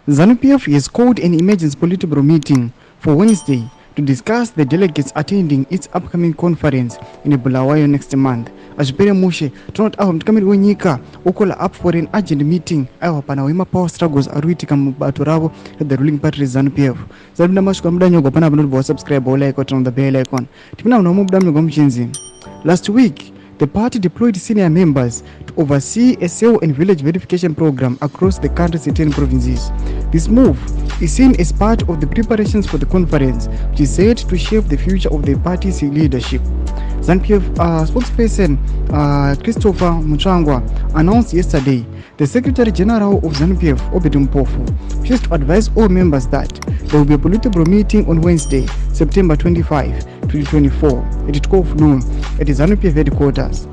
ZANU-PF has called an emergency Politburo meeting for Wednesday to discuss the delegates attending its upcoming conference in Bulawayo next month. Azvipere mushe tinoti aho mutungamiri wenyika okola up for an urgent meeting aiwa pana wema power struggles ari kuitika mubato ravo the ruling party rezanu-pf zaruda mashuka mudanyogwa pana panoti subscribe or like on the bell icon tipina munhu wamubuda mnyogwa muchinzi. Last week the party deployed senior members to oversee a cell and village verification program across the country's 10 provinces. This move is seen as part of the preparations for the conference, which is said to shape the future of the party's leadership. ZANU-PF spokesperson Christopher Mnangagwa announced yesterday the Secretary General of ZANU-PF, Obed Mpofu, wishes to advise all members that there will be a Politburo meeting on Wednesday, September 25, 2024 at 12 noon at the ZANU-PF headquarters.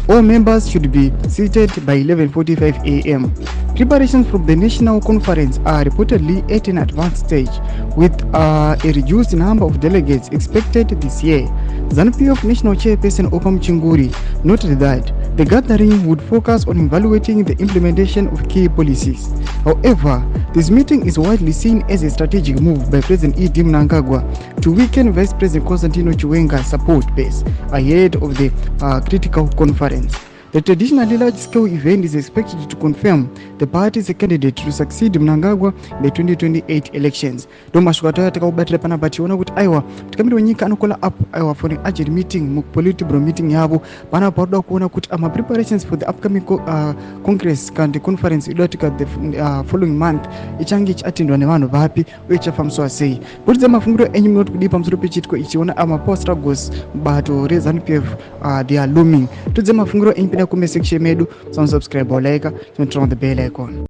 All members should be seated by 11:45 a.m. Preparations from the national conference are reportedly at an advanced stage, with a reduced number of delegates expected this year. ZANU-PF National Chairperson Okam Chinguri noted that the gathering would focus on evaluating the implementation of key policies. However, this meeting is widely seen as a strategic move by President Zim Mnangagwa to weaken Vice President Constantino Chiwenga's support base ahead of the critical conference. The traditionally large-scale event is expected to confirm the party's candidate to succeed Mnangagwa in the 2028 elections. Domashwata takakubatira panapa tiona kuti aiwa tikamiri wenyika anokola up aiwa for an urgent meeting mu Politburo meeting yavo panapa paruda kuona kuti ama preparations for the upcoming congress kandi conference idotika the following month ichange ichiatendwa nevanhu vapi uye chafambiswa sei. Kuti mafungiro enyu munoti kudii pamusoro pechitiko ichiona ama power struggles mubato rezanu-pf they are looming. Tudze mafungiro enyu peda comment section medu, subscribe or like, turn on the bell icon.